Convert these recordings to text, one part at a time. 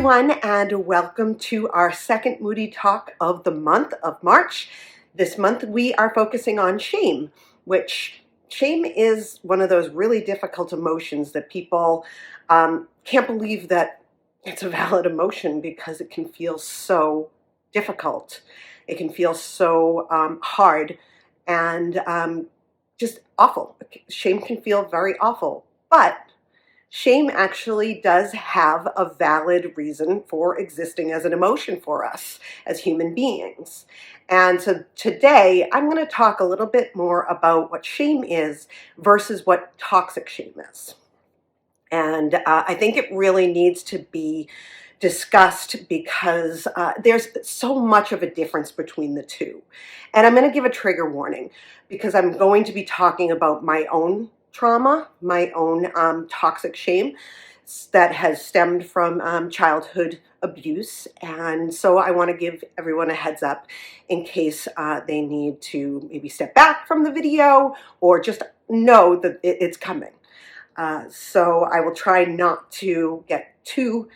everyone, and welcome to our second Moody Talk of the month of March. This month we are focusing on shame, which shame is one of those really difficult emotions that people can't believe that it's a valid emotion because it can feel so difficult. It can feel so hard and just awful. Shame can feel very awful, but shame actually does have a valid reason for existing as an emotion for us as human beings. And so today I'm going to talk a little bit more about what shame is versus what toxic shame is. And I think it really needs to be discussed because there's so much of a difference between the two. And I'm going to give a trigger warning because I'm going to be talking about my own trauma, my own toxic shame that has stemmed from childhood abuse. And so I want to give everyone a heads up in case they need to maybe step back from the video or just know that it's coming. So I will try not to get too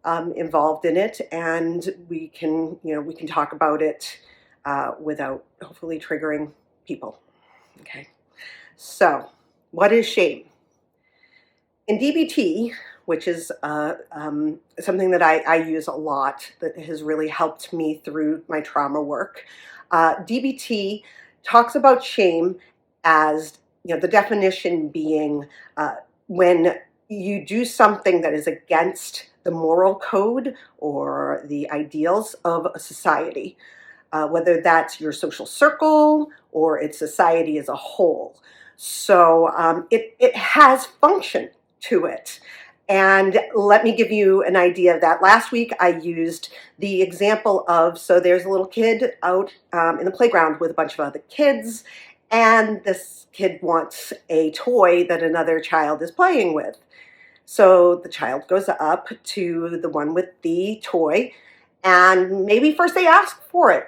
involved in it, and we can talk about it without hopefully triggering people. Okay. So, what is shame? In DBT, which is something that I use a lot, that has really helped me through my trauma work, DBT talks about shame as, the definition being when you do something that is against the moral code or the ideals of a society, whether that's your social circle or its society as a whole. So it has function to it. And let me give you an idea of that. Last week I used the example of, so there's a little kid out in the playground with a bunch of other kids, and this kid wants a toy that another child is playing with. So the child goes up to the one with the toy, and maybe first they ask for it,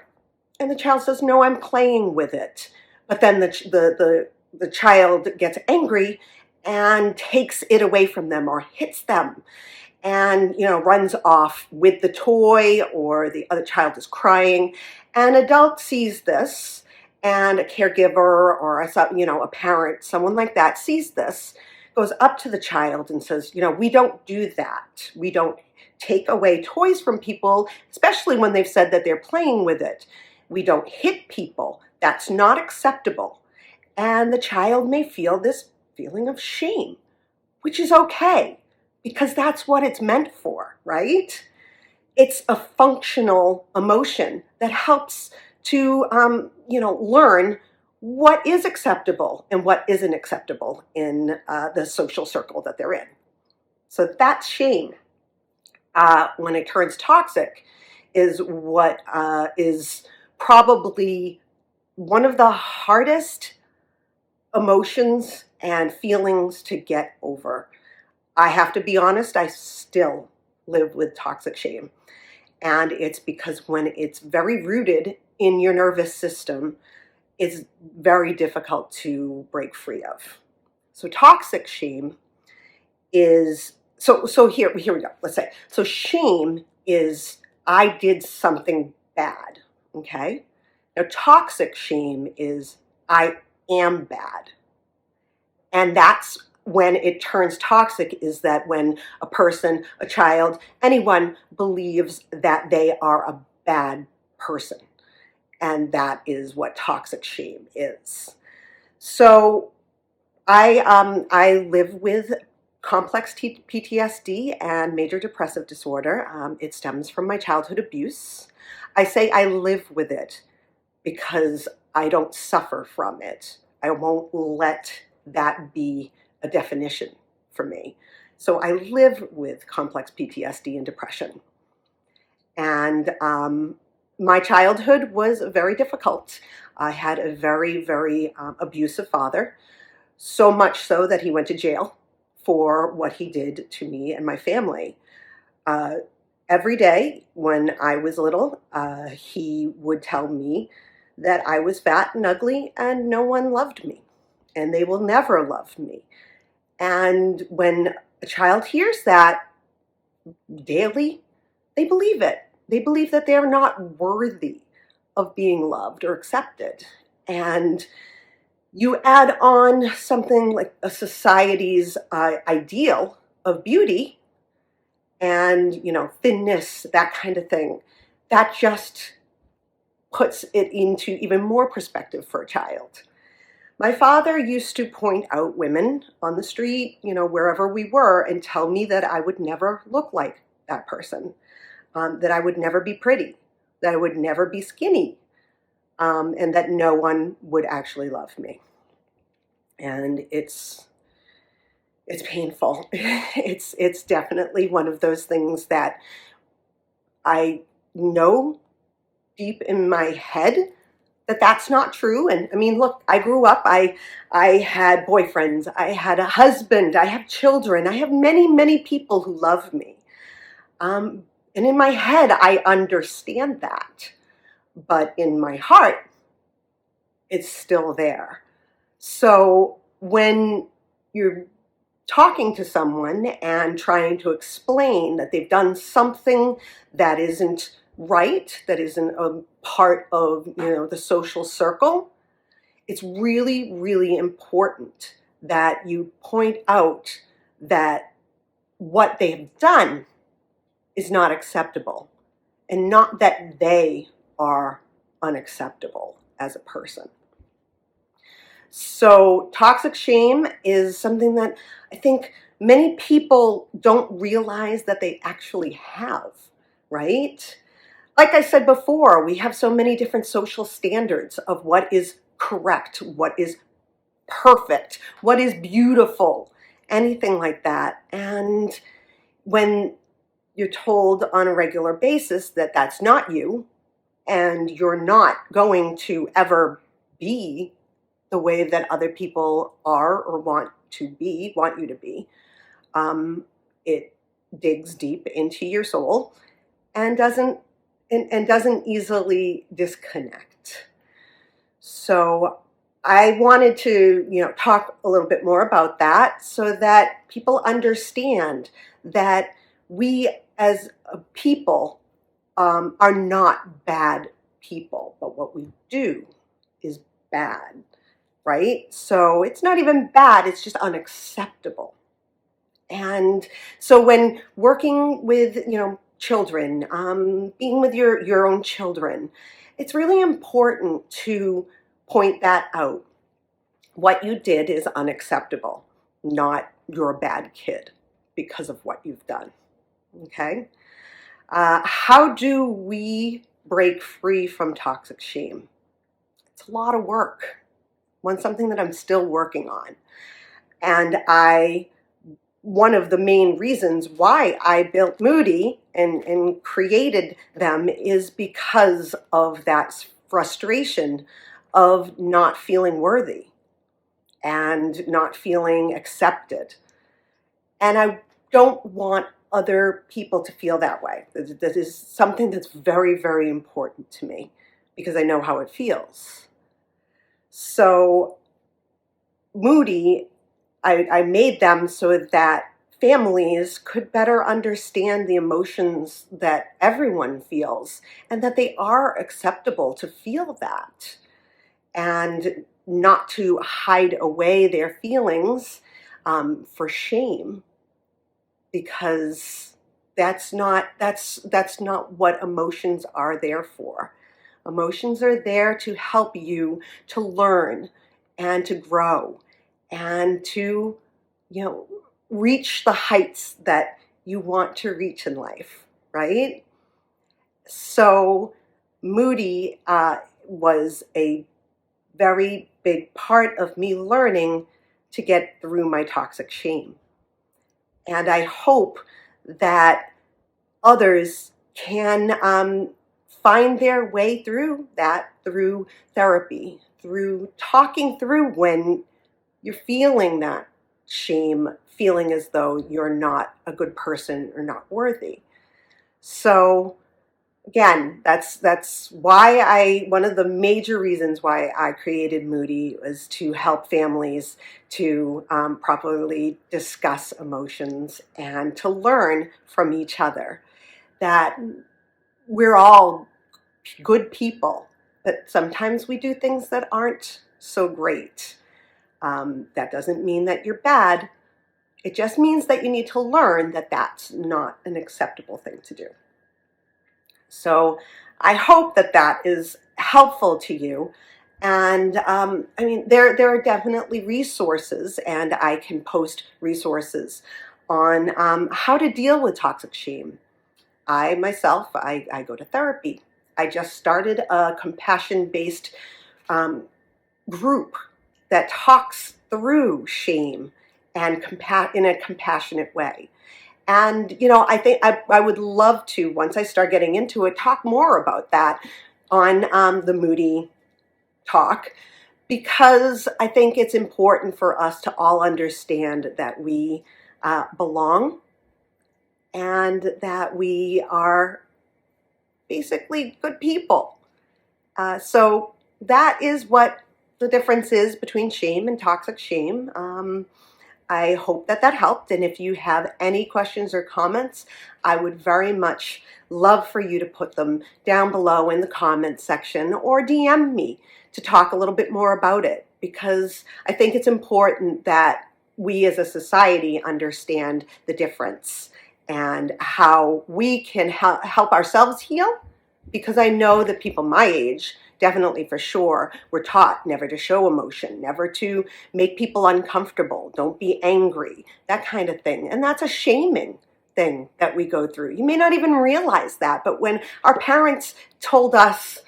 and the child says, "No, I'm playing with it." But then the child gets angry and takes it away from them or hits them, and runs off with the toy, or the other child is crying. An adult sees this, and a caregiver or a parent, someone like that, sees this, goes up to the child and says, "We don't do that. We don't take away toys from people, especially when they've said that they're playing with it. We don't hit people. That's not acceptable." And the child may feel this feeling of shame, which is okay, because that's what it's meant for, right? It's a functional emotion that helps to, learn what is acceptable and what isn't acceptable in the social circle that they're in. So that's shame. When it turns toxic is what is probably one of the hardest emotions and feelings to get over. I have to be honest, I still live with toxic shame. And it's because when it's very rooted in your nervous system, it's very difficult to break free of. So toxic shame is, so here we go. Let's say, so shame is, I did something bad, okay? Now toxic shame is, I am bad. And that's when it turns toxic, is that when a person, a child, anyone believes that they are a bad person. And that is what toxic shame is. So I live with complex PTSD and major depressive disorder. It stems from my childhood abuse. I say I live with it because I don't suffer from it. I won't let that be a definition for me. So I live with complex PTSD and depression. And my childhood was very difficult. I had a very, very abusive father, so much so that he went to jail for what he did to me and my family. Every day when I was little, he would tell me that I was fat and ugly and no one loved me and they will never love me. And when a child hears that daily, they believe it. They believe that they're not worthy of being loved or accepted. And you add on something like a society's ideal of beauty and, thinness, that kind of thing. That just puts it into even more perspective for a child. My father used to point out women on the street, wherever we were, and tell me that I would never look like that person, that I would never be pretty, that I would never be skinny, and that no one would actually love me. And it's painful. It's definitely one of those things that I know deep in my head that that's not true. And I mean, look, I grew up, I had boyfriends, I had a husband, I have children, I have many, many people who love me. And in my head, I understand that. But in my heart, it's still there. So when you're talking to someone and trying to explain that they've done something that isn't right, that isn't a part of the social circle, it's really, really important that you point out that what they've done is not acceptable, and not that they are unacceptable as a person. So toxic shame is something that I think many people don't realize that they actually have, right? Like I said before, we have so many different social standards of what is correct, what is perfect, what is beautiful, anything like that. And when you're told on a regular basis that that's not you, and you're not going to ever be the way that other people are or want you to be, it digs deep into your soul and doesn't easily disconnect. So I wanted to, talk a little bit more about that so that people understand that we as a people are not bad people, but what we do is bad, right? So it's not even bad, it's just unacceptable. And so when working with, children, being with your own children, it's really important to point that out. What you did is unacceptable, not you're a bad kid because of what you've done. Okay? How do we break free from toxic shame? It's a lot of work. Something that I'm still working on. And one of the main reasons why I built Moody and created them is because of that frustration of not feeling worthy and not feeling accepted. And I don't want other people to feel that way. That is something that's very, very important to me because I know how it feels. So Moody, I made them so that families could better understand the emotions that everyone feels and that they are acceptable to feel that and not to hide away their feelings for shame, because that's not what emotions are there for. Emotions are there to help you to learn and to grow and to, reach the heights that you want to reach in life, right? So Moody was a very big part of me learning to get through my toxic shame. And I hope that others can find their way through that through therapy, through talking through when you're feeling that shame, feeling as though you're not a good person or not worthy. So again, that's why one of the major reasons why I created Moody was to help families to properly discuss emotions and to learn from each other. that we're all good people, but sometimes we do things that aren't so great. That doesn't mean that you're bad. It just means that you need to learn that that's not an acceptable thing to do. So I hope that that is helpful to you. And I mean, there are definitely resources, and I can post resources on how to deal with toxic shame. I myself, I go to therapy. I just started a compassion-based um, group that talks through shame and in a compassionate way. And, I think I would love to, once I start getting into it, talk more about that on the Moody talk, because I think it's important for us to all understand that we belong and that we are basically good people. So that is what the difference is between shame and toxic shame. I hope that that helped. And if you have any questions or comments, I would very much love for you to put them down below in the comments section or DM me to talk a little bit more about it, because I think it's important that we as a society understand the difference and how we can help ourselves heal, because I know that people my age, definitely for sure, were taught never to show emotion, never to make people uncomfortable, don't be angry, that kind of thing. And that's a shaming thing that we go through. You may not even realize that, but when our parents told us,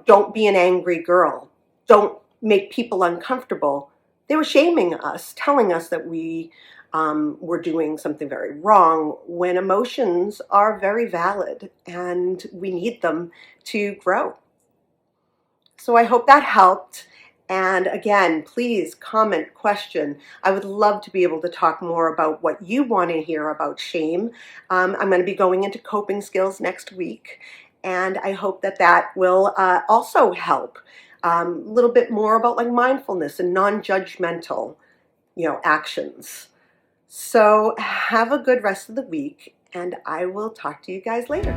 don't be an angry girl, don't make people uncomfortable, they were shaming us, telling us that we were doing something very wrong, when emotions are very valid and we need them to grow. So I hope that helped. And again, please comment, question. I would love to be able to talk more about what you want to hear about shame. I'm going to be going into coping skills next week, and I hope that that will also help. A little bit more about like mindfulness and non-judgmental, actions. So have a good rest of the week, and I will talk to you guys later.